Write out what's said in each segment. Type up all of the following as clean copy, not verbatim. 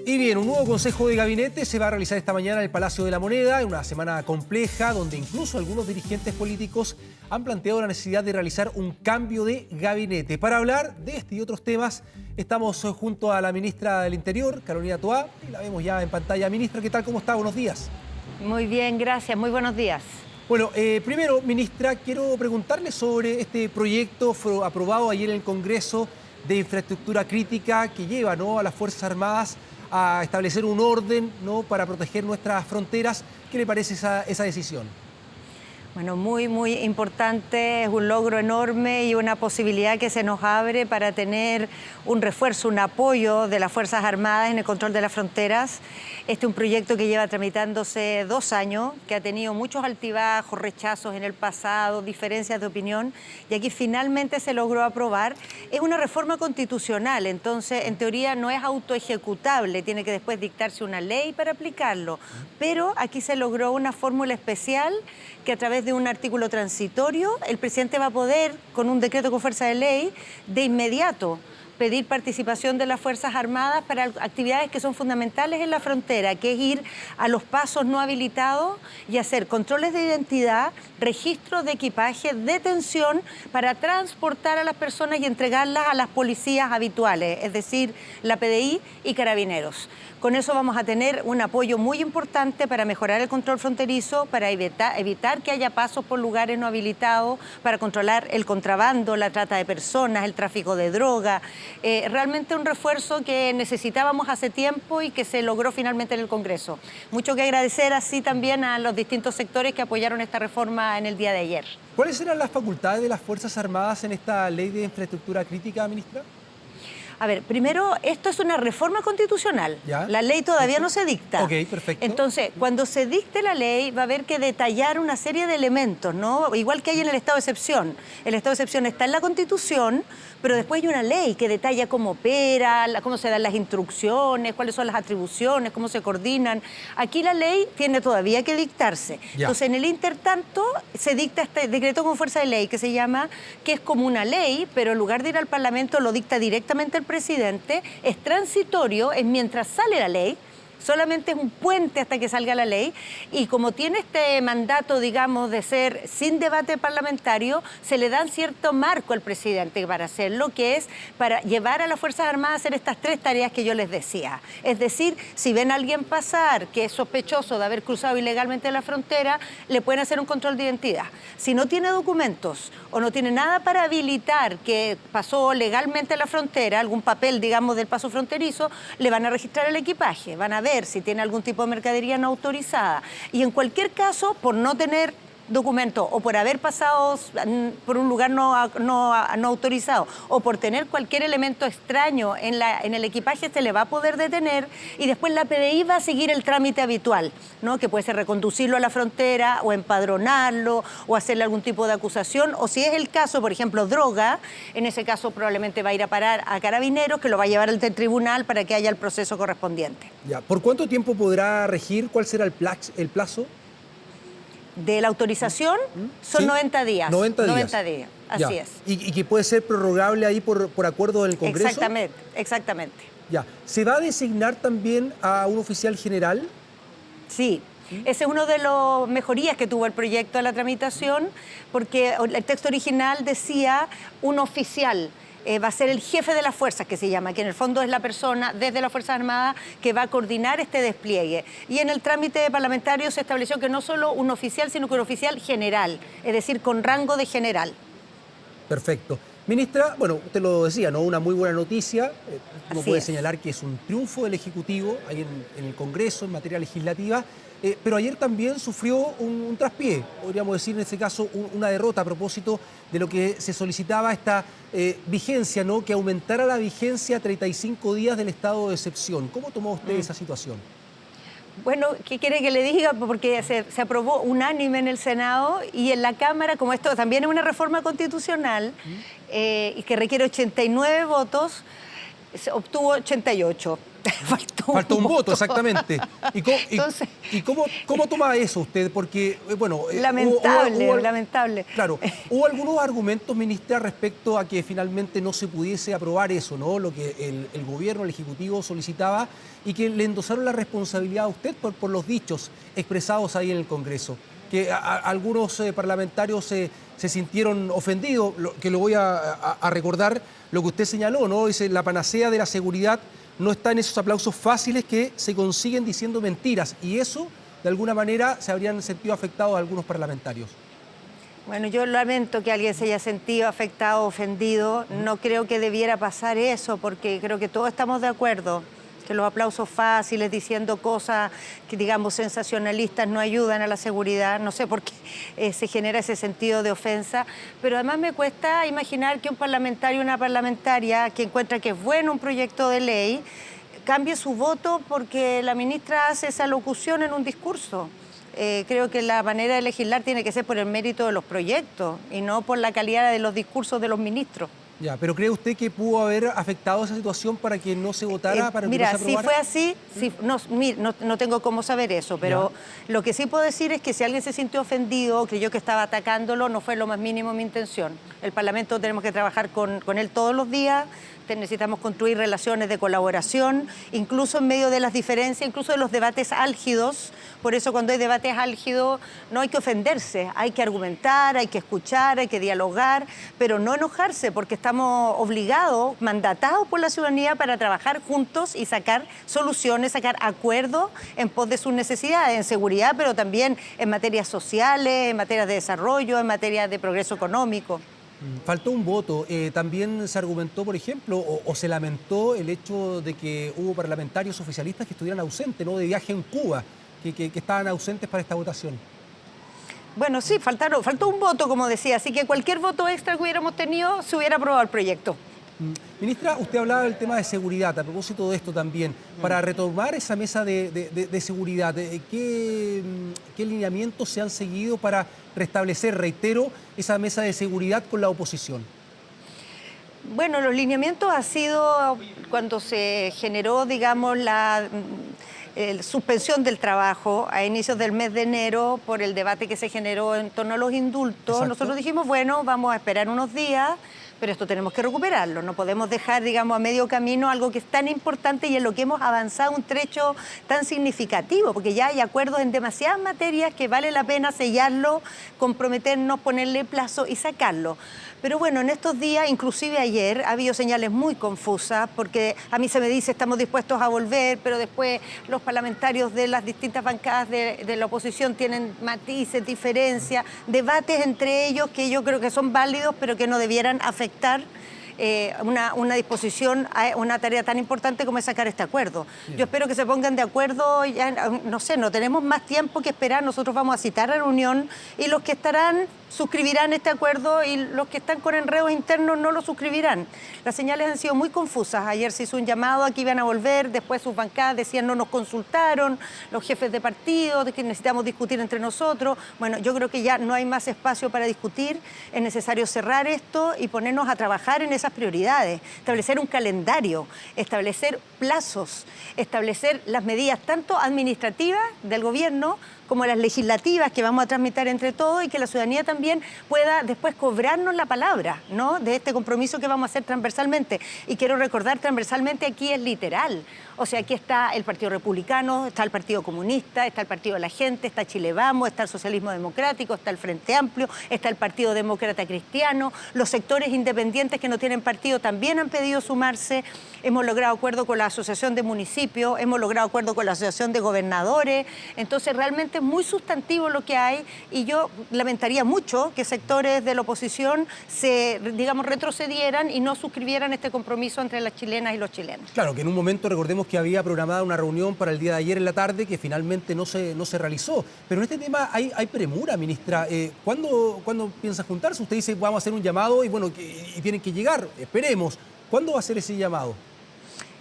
Y bien, un nuevo Consejo de Gabinete se va a realizar esta mañana en el Palacio de la Moneda, en una semana compleja donde incluso algunos dirigentes políticos han planteado la necesidad de realizar un cambio de gabinete. Para hablar de este y otros temas, estamos junto a la ministra del Interior, Carolina Toá, y la vemos ya en pantalla. Ministra, ¿qué tal? ¿Cómo está? Buenos días. Muy bien, gracias. Muy buenos días. Bueno, primero, ministra, quiero preguntarle sobre este proyecto aprobado ayer en el Congreso de infraestructura crítica que lleva, ¿no?, a las Fuerzas Armadas a establecer un orden, ¿no?, para proteger nuestras fronteras. ¿Qué le parece esa decisión? Bueno, muy importante, es un logro enorme y una posibilidad que se nos abre para tener un refuerzo, un apoyo de las Fuerzas Armadas en el control de las fronteras. Este es un proyecto que lleva tramitándose 2 años, que ha tenido muchos altibajos, rechazos en el pasado, diferencias de opinión, y aquí finalmente se logró aprobar. Es una reforma constitucional, entonces en teoría no es autoejecutable, tiene que después dictarse una ley para aplicarlo, pero aquí se logró una fórmula especial que a través de un artículo transitorio el presidente va a poder, con un decreto con fuerza de ley, de inmediato pedir participación de las Fuerzas Armadas para actividades que son fundamentales en la frontera, que es ir a los pasos no habilitados y hacer controles de identidad, registros de equipaje, detención para transportar a las personas y entregarlas a las policías habituales, es decir, la PDI y Carabineros. Con eso vamos a tener un apoyo muy importante para mejorar el control fronterizo, para evitar que haya pasos por lugares no habilitados, para controlar el contrabando, la trata de personas, el tráfico de droga. Realmente un refuerzo que necesitábamos hace tiempo y que se logró finalmente en el Congreso. Mucho que agradecer así también a los distintos sectores que apoyaron esta reforma en el día de ayer. ¿Cuáles eran las facultades de las Fuerzas Armadas en esta ley de infraestructura crítica, ministra? A ver, primero, esto es una reforma constitucional. ¿Ya? La ley todavía no se dicta. Ok, perfecto. Entonces, cuando se dicte la ley, va a haber que detallar una serie de elementos, ¿no? Igual que hay en el estado de excepción. El estado de excepción está en la Constitución, pero después hay una ley que detalla cómo opera, cómo se dan las instrucciones, cuáles son las atribuciones, cómo se coordinan. Aquí la ley tiene todavía que dictarse. Ya. Entonces, en el intertanto, se dicta este decreto con fuerza de ley que se llama, que es como una ley, pero en lugar de ir al Parlamento lo dicta directamente el presidente, es transitorio, es mientras sale la ley, solamente es un puente hasta que salga la ley, y como tiene este mandato, digamos, de ser sin debate parlamentario, se le da cierto marco al presidente para hacerlo, que es para llevar a las Fuerzas Armadas a hacer estas 3 tareas que yo les decía. Es decir, si ven a alguien pasar que es sospechoso de haber cruzado ilegalmente la frontera, le pueden hacer un control de identidad. Si no tiene documentos o no tiene nada para habilitar que pasó legalmente la frontera, algún papel, digamos, del paso fronterizo, le van a registrar el equipaje, van a ver si tiene algún tipo de mercadería no autorizada. Y en cualquier caso, por no tener documento o por haber pasado por un lugar no autorizado o por tener cualquier elemento extraño en el equipaje, se le va a poder detener y después la PDI va a seguir el trámite habitual, ¿no?, que puede ser reconducirlo a la frontera o empadronarlo o hacerle algún tipo de acusación, o si es el caso, por ejemplo, droga, en ese caso probablemente va a ir a parar a Carabineros, que lo va a llevar al tribunal para que haya el proceso correspondiente. Ya. ¿Por cuánto tiempo podrá regir? ¿Cuál será el plazo? De la autorización son ¿Sí? 90 días. 90 días. 90 días, así Ya. es. ¿Y que puede ser prorrogable ahí por acuerdo del Congreso? Exactamente. Ya. ¿Se va a designar también a un oficial general? Sí. Ese es uno de las mejorías que tuvo el proyecto de la tramitación, porque el texto original decía un oficial. Va a ser el jefe de las fuerzas, que se llama, que en el fondo es la persona desde las Fuerzas Armadas que va a coordinar este despliegue. Y en el trámite parlamentario se estableció que no solo un oficial, sino que un oficial general, es decir, con rango de general. Perfecto. Ministra, bueno, usted lo decía, ¿no? Una muy buena noticia. Uno Así puede es. señalar que es un triunfo del Ejecutivo ahí en el Congreso, en materia legislativa, pero ayer también sufrió un traspié, podríamos decir en este caso una derrota a propósito de lo que se solicitaba esta vigencia, ¿no?, que aumentara la vigencia a 35 días del estado de excepción. ¿Cómo tomó usted esa situación? Bueno, ¿qué quiere que le diga? Porque se aprobó unánime en el Senado y en la Cámara, como esto también es una reforma constitucional y que requiere 89 votos, se obtuvo 88. Faltó Faltó un voto, exactamente. Entonces, ¿Cómo toma eso usted? Porque, bueno... lamentable. Claro, hubo algunos argumentos, ministra, respecto a que finalmente no se pudiese aprobar eso, ¿no? Lo que el gobierno, el Ejecutivo solicitaba y que le endosaron la responsabilidad a usted por los dichos expresados ahí en el Congreso. Que algunos parlamentarios se sintieron ofendidos, que lo voy a recordar, lo que usted señaló, ¿no? Dice, la panacea de la seguridad no está en esos aplausos fáciles que se consiguen diciendo mentiras. Y eso, de alguna manera, se habrían sentido afectados algunos parlamentarios. Bueno, yo lamento que alguien se haya sentido afectado, ofendido. No creo que debiera pasar eso, porque creo que todos estamos de acuerdo que los aplausos fáciles, diciendo cosas que, digamos, sensacionalistas no ayudan a la seguridad. No sé por qué se genera ese sentido de ofensa, pero además me cuesta imaginar que un parlamentario o una parlamentaria que encuentra que es bueno un proyecto de ley cambie su voto porque la ministra hace esa locución en un discurso. Creo que la manera de legislar tiene que ser por el mérito de los proyectos y no por la calidad de los discursos de los ministros. Ya, pero ¿cree usted que pudo haber afectado esa situación para que no se votara, para que no se aprobara? Si fue así, no tengo cómo saber eso, pero lo que sí puedo decir es que si alguien se sintió ofendido o creyó que estaba atacándolo, no fue lo más mínimo mi intención. El Parlamento tenemos que trabajar con él todos los días, necesitamos construir relaciones de colaboración, incluso en medio de las diferencias, incluso de los debates álgidos. Por eso cuando hay debates álgidos no hay que ofenderse, hay que argumentar, hay que escuchar, hay que dialogar, pero no enojarse porque estamos obligados, mandatados por la ciudadanía para trabajar juntos y sacar soluciones, sacar acuerdos en pos de sus necesidades, en seguridad, pero también en materias sociales, en materias de desarrollo, en materias de progreso económico. Faltó un voto. También se argumentó, por ejemplo, o se lamentó el hecho de que hubo parlamentarios oficialistas que estuvieran ausentes, ¿no? De viaje en Cuba, que estaban ausentes para esta votación. Bueno, sí, faltó un voto, como decía, así que cualquier voto extra que hubiéramos tenido se hubiera aprobado el proyecto. Ministra, usted hablaba del tema de seguridad, a propósito de esto también. Para retomar esa mesa de seguridad, ¿qué lineamientos se han seguido para restablecer, reitero, esa mesa de seguridad con la oposición? Bueno, los lineamientos ha sido cuando se generó, digamos, la suspensión del trabajo a inicios del mes de enero por el debate que se generó en torno a los indultos. Exacto. Nosotros dijimos, bueno, vamos a esperar unos días, pero esto tenemos que recuperarlo. No podemos dejar, digamos, a medio camino algo que es tan importante y en lo que hemos avanzado un trecho tan significativo, porque ya hay acuerdos en demasiadas materias que vale la pena sellarlo, comprometernos, ponerle plazo y sacarlo. Pero bueno, en estos días, inclusive ayer, ha habido señales muy confusas, porque a mí se me dice estamos dispuestos a volver, pero después los parlamentarios de las distintas bancadas de la oposición tienen matices, diferencias, debates entre ellos que yo creo que son válidos, pero que no debieran afectar una disposición a una tarea tan importante como es sacar este acuerdo. Bien. Yo espero que se pongan de acuerdo, ya, no sé, no tenemos más tiempo que esperar, nosotros vamos a citar a la reunión y los que estarán suscribirán este acuerdo y los que están con enredos internos no lo suscribirán. Las señales han sido muy confusas. Ayer se hizo un llamado a que iban a volver, después sus bancadas decían no nos consultaron, los jefes de partido, de que necesitamos discutir entre nosotros. Bueno, yo creo que ya no hay más espacio para discutir, es necesario cerrar esto y ponernos a trabajar en esas prioridades, establecer un calendario, establecer plazos, establecer las medidas tanto administrativas del gobierno como las legislativas que vamos a tramitar entre todos y que la ciudadanía también pueda después cobrarnos la palabra, ¿no?, de este compromiso que vamos a hacer transversalmente. Y quiero recordar, transversalmente aquí es literal. O sea, aquí está el Partido Republicano, está el Partido Comunista, está el Partido de la Gente, está Chile Vamos, está el Socialismo Democrático, está el Frente Amplio, está el Partido Demócrata Cristiano, los sectores independientes que no tienen partido también han pedido sumarse. Hemos logrado acuerdo con la Asociación de Municipios, hemos logrado acuerdo con la Asociación de Gobernadores. Entonces, realmente es muy sustantivo lo que hay y yo lamentaría mucho que sectores de la oposición se, digamos, retrocedieran y no suscribieran este compromiso entre las chilenas y los chilenos. Claro, que en un momento recordemos que había programada una reunión para el día de ayer en la tarde que finalmente no se realizó. Pero en este tema hay premura, ministra. ¿Cuándo piensa juntarse? Usted dice vamos a hacer un llamado y bueno, y tienen que llegar, esperemos. ¿Cuándo va a ser ese llamado?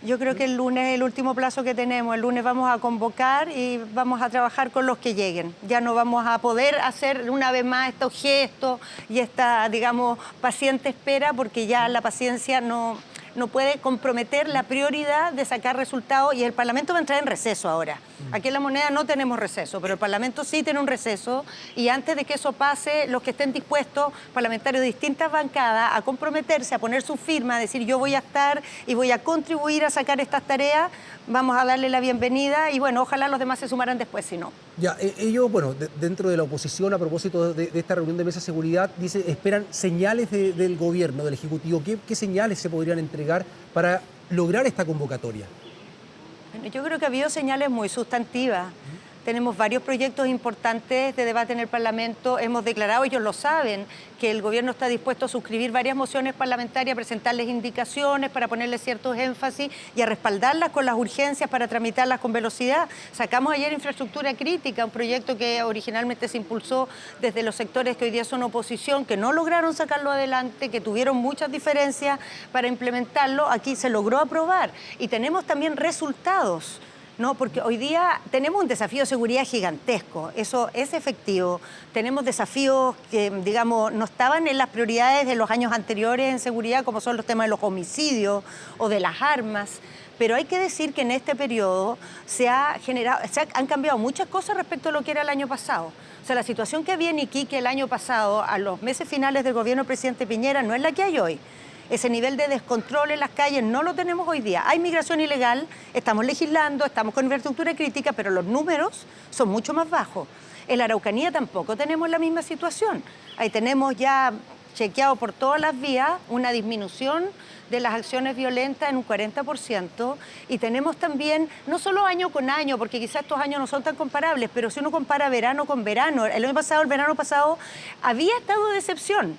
Yo creo que el lunes es el último plazo que tenemos. El lunes vamos a convocar y vamos a trabajar con los que lleguen. Ya no vamos a poder hacer una vez más estos gestos y esta, digamos, paciente espera, porque ya la paciencia no no puede comprometer la prioridad de sacar resultados, y el Parlamento va a entrar en receso ahora. Aquí en La Moneda no tenemos receso, pero el Parlamento sí tiene un receso, y antes de que eso pase, los que estén dispuestos, parlamentarios de distintas bancadas, a comprometerse, a poner su firma, a decir yo voy a estar y voy a contribuir a sacar estas tareas, vamos a darle la bienvenida y bueno, ojalá los demás se sumaran después, si no. Ya, ellos, bueno, dentro de la oposición, a propósito de esta reunión de mesa de seguridad, dice, esperan señales del gobierno, del Ejecutivo. ¿Qué señales se podrían entregar para lograr esta convocatoria? Bueno, yo creo que ha habido señales muy sustantivas. Tenemos varios proyectos importantes de debate en el Parlamento. Hemos declarado, ellos lo saben, que el gobierno está dispuesto a suscribir varias mociones parlamentarias, a presentarles indicaciones para ponerles ciertos énfasis y a respaldarlas con las urgencias para tramitarlas con velocidad. Sacamos ayer infraestructura crítica, un proyecto que originalmente se impulsó desde los sectores que hoy día son oposición, que no lograron sacarlo adelante, que tuvieron muchas diferencias para implementarlo. Aquí se logró aprobar y tenemos también resultados. No, porque hoy día tenemos un desafío de seguridad gigantesco, eso es efectivo. Tenemos desafíos que, digamos, no estaban en las prioridades de los años anteriores en seguridad, como son los temas de los homicidios o de las armas. Pero hay que decir que en este periodo han cambiado muchas cosas respecto a lo que era el año pasado. O sea, la situación que había en Iquique el año pasado, a los meses finales del gobierno del presidente Piñera, no es la que hay hoy. Ese nivel de descontrol en las calles no lo tenemos hoy día. Hay migración ilegal, estamos legislando, estamos con infraestructura crítica, pero los números son mucho más bajos. En la Araucanía tampoco tenemos la misma situación. Ahí tenemos ya chequeado por todas las vías una disminución de las acciones violentas en un 40%, y tenemos también, no solo año con año, porque quizás estos años no son tan comparables, pero si uno compara verano con verano, el verano pasado, había estado de excepción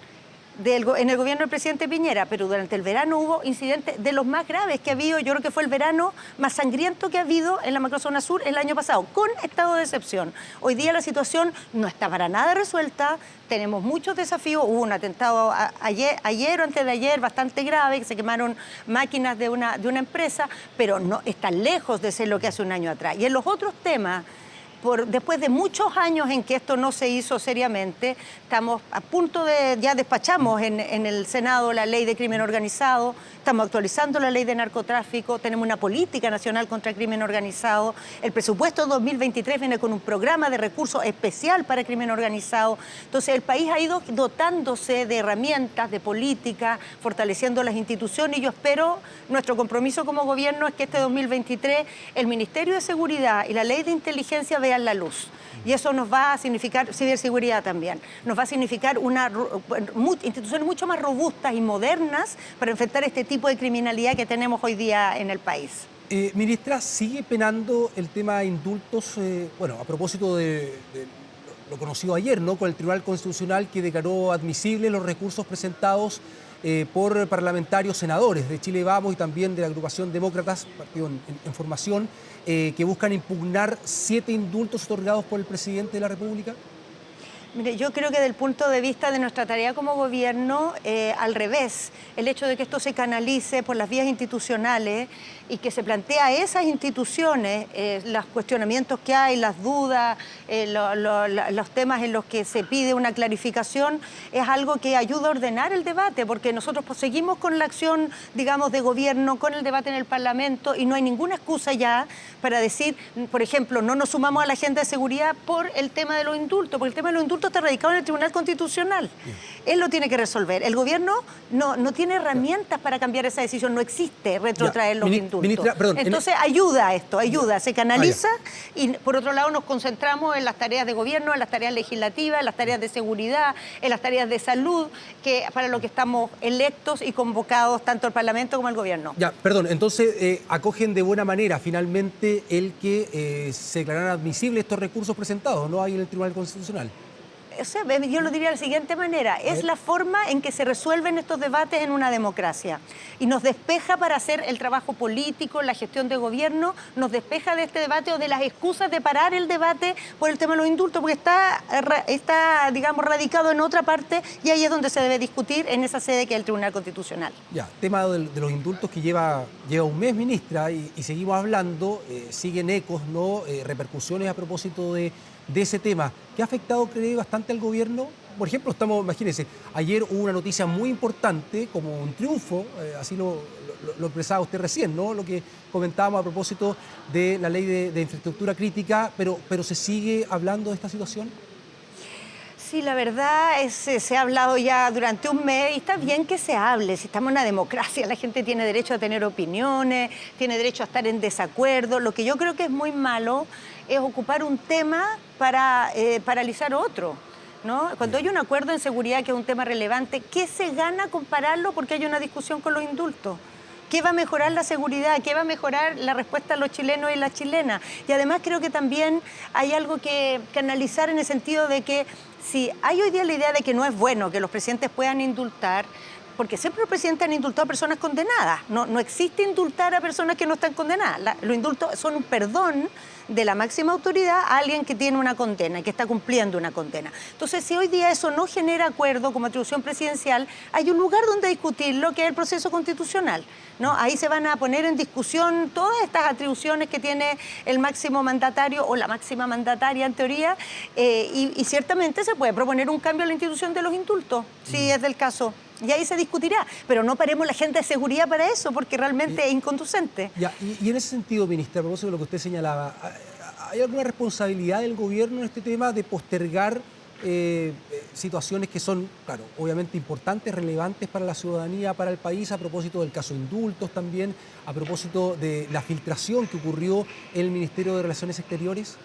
en el gobierno del presidente Piñera, pero durante el verano hubo incidentes de los más graves que ha habido. Yo creo que fue el verano más sangriento que ha habido en la macrozona sur el año pasado, con estado de excepción. Hoy día la situación no está para nada resuelta, tenemos muchos desafíos. Hubo un atentado ayer o antes de ayer bastante grave, que se quemaron máquinas de una empresa, pero no está lejos de ser lo que hace un año atrás. Y en los otros temas, después de muchos años en que esto no se hizo seriamente, estamos a punto ya despachamos en el Senado la ley de crimen organizado, estamos actualizando la ley de narcotráfico, tenemos una política nacional contra el crimen organizado, el presupuesto 2023 viene con un programa de recursos especial para el crimen organizado. Entonces el país ha ido dotándose de herramientas, de política, fortaleciendo las instituciones, y yo espero, nuestro compromiso como gobierno es que este 2023 el Ministerio de Seguridad y la ley de inteligencia vean la luz. Y eso nos va a significar ciberseguridad también. Nos va a significar instituciones mucho más robustas y modernas para enfrentar este tipo de criminalidad que tenemos hoy día en el país. Ministra, ¿sigue penando el tema de indultos? Bueno, a propósito de lo conocido ayer, ¿no?, con el Tribunal Constitucional, que declaró admisibles los recursos presentados por parlamentarios senadores de Chile Vamos y también de la agrupación Demócratas, partido en formación, que buscan impugnar 7 indultos otorgados por el presidente de la República? Mire, yo creo que desde el punto de vista de nuestra tarea como gobierno, al revés, el hecho de que esto se canalice por las vías institucionales y que se plantea a esas instituciones los cuestionamientos que hay, las dudas, los temas en los que se pide una clarificación, es algo que ayuda a ordenar el debate, porque nosotros seguimos con la acción, digamos, de gobierno, con el debate en el Parlamento, y no hay ninguna excusa ya para decir, por ejemplo, no nos sumamos a la agenda de seguridad por el tema de los indultos, porque el tema de los indultos está radicado en el Tribunal Constitucional. Él lo tiene que resolver. El gobierno no tiene herramientas para cambiar esa decisión, no existe retrotraer los indultos. Ministra, perdón, entonces ayuda esto, se canaliza y por otro lado nos concentramos en las tareas de gobierno, en las tareas legislativas, en las tareas de seguridad, en las tareas de salud, que para lo que estamos electos y convocados tanto el Parlamento como el gobierno. Ya, perdón, entonces acogen de buena manera finalmente el que se declararan admisibles estos recursos presentados, ¿no?, ahí en el Tribunal Constitucional. O sea, yo lo diría de la siguiente manera, es la forma en que se resuelven estos debates en una democracia y nos despeja para hacer el trabajo político, la gestión de gobierno, nos despeja de este debate o de las excusas de parar el debate por el tema de los indultos, porque está digamos, radicado en otra parte y ahí es donde se debe discutir, en esa sede que es el Tribunal Constitucional. Ya, tema de los indultos que lleva un mes, ministra, y seguimos hablando, siguen ecos, ¿no?, repercusiones a propósito de ese tema, que ha afectado, creo, bastante al gobierno. por ejemplo, imagínense, ayer hubo una noticia muy importante, como un triunfo, así lo expresaba usted recién, ¿no? Lo que comentábamos a propósito de la ley de infraestructura crítica, pero ¿se sigue hablando de esta situación? Sí, la verdad se ha hablado ya durante un mes y está bien que se hable, si estamos en una democracia, la gente tiene derecho a tener opiniones, tiene derecho a estar en desacuerdo. Lo que yo creo que es muy malo es ocupar un tema para paralizar otro, ¿no? Cuando hay un acuerdo en seguridad que es un tema relevante, ¿qué se gana compararlo porque hay una discusión con los indultos? ¿Qué va a mejorar la seguridad? ¿Qué va a mejorar la respuesta a los chilenos y las chilenas? Y además creo que también hay algo que analizar en el sentido de que si hay hoy día la idea de que no es bueno que los presidentes puedan indultar, porque siempre los presidentes han indultado a personas condenadas. No existe indultar a personas que no están condenadas. Los indultos son un perdón de la máxima autoridad a alguien que tiene una condena y que está cumpliendo una condena. Entonces, si hoy día eso no genera acuerdo como atribución presidencial, hay un lugar donde discutirlo, que es el proceso constitucional, ¿no? Ahí se van a poner en discusión todas estas atribuciones que tiene el máximo mandatario o la máxima mandataria en teoría, y ciertamente se puede proponer un cambio a la institución de los indultos, si es del caso. Y ahí se discutirá, pero no paremos la gente de seguridad para eso, porque realmente es inconducente. Ya, y en ese sentido, ministra, a propósito de lo que usted señalaba, ¿hay alguna responsabilidad del gobierno en este tema de postergar situaciones que son, claro, obviamente importantes, relevantes para la ciudadanía, para el país, a propósito del caso indultos también, a propósito de la filtración que ocurrió en el Ministerio de Relaciones Exteriores?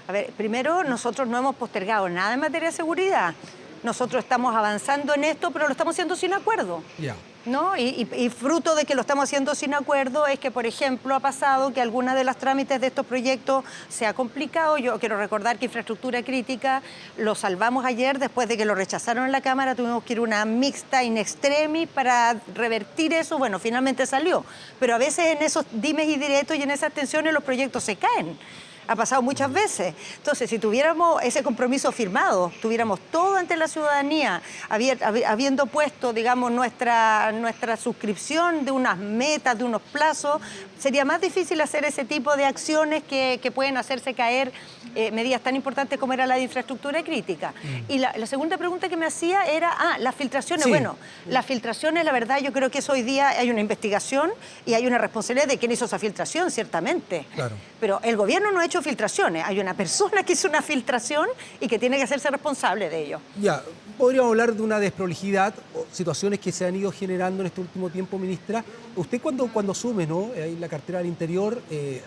A ver, primero, nosotros no hemos postergado nada en materia de seguridad. Nosotros estamos avanzando en esto, pero lo estamos haciendo sin acuerdo. Ya. ¿No? Y fruto de que lo estamos haciendo sin acuerdo es que, por ejemplo, ha pasado que algunas de las trámites de estos proyectos se ha complicado. Yo quiero recordar que infraestructura crítica lo salvamos ayer después de que lo rechazaron en la Cámara. Tuvimos que ir a una mixta in extremis para revertir eso. Bueno, finalmente salió. Pero a veces en esos dimes y diretos y en esas tensiones los proyectos se caen. Ha pasado muchas veces. Entonces, si tuviéramos ese compromiso firmado, tuviéramos todo ante la ciudadanía, habiendo puesto, digamos, nuestra suscripción de unas metas, de unos plazos, sería más difícil hacer ese tipo de acciones que pueden hacerse caer medidas tan importantes como era la de infraestructura crítica. Y la segunda pregunta que me hacía era, las filtraciones. Sí. Bueno, las filtraciones, la verdad, yo creo que eso hoy día hay una investigación y hay una responsabilidad de quién hizo esa filtración, ciertamente. Claro. Pero el gobierno no ha hecho filtraciones, hay una persona que hizo una filtración y que tiene que hacerse responsable de ello. Ya, podríamos hablar de una desprolijidad o situaciones que se han ido generando en este último tiempo, ministra. Usted cuando asume, ¿no?, ahí la cartera del Interior,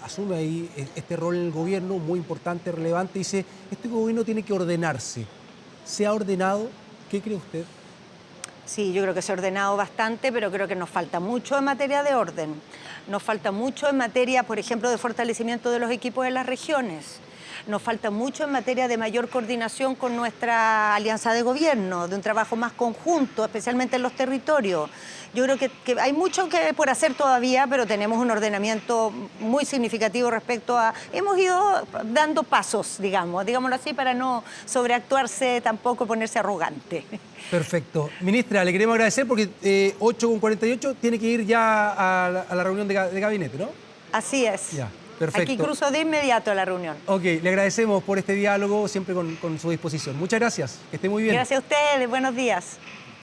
asume ahí este rol en el gobierno muy importante, relevante, dice, este gobierno tiene que ordenarse. ¿Se ha ordenado? ¿Qué cree usted? Sí, yo creo que se ha ordenado bastante, pero creo que nos falta mucho en materia de orden. Nos falta mucho en materia, por ejemplo, de fortalecimiento de los equipos en las regiones. Nos falta mucho en materia de mayor coordinación con nuestra alianza de gobierno, de un trabajo más conjunto, especialmente en los territorios. Yo creo que hay mucho por hacer todavía, pero tenemos un ordenamiento muy significativo respecto a... Hemos ido dando pasos, digámoslo así, para no sobreactuarse tampoco, ponerse arrogante. Perfecto. Ministra, le queremos agradecer porque 8:48 tiene que ir ya a la reunión de gabinete, ¿no? Así es. Ya. Perfecto. Aquí cruzo de inmediato a la reunión. Ok, le agradecemos por este diálogo, siempre con su disposición. Muchas gracias, que esté muy bien. Gracias a ustedes, buenos días.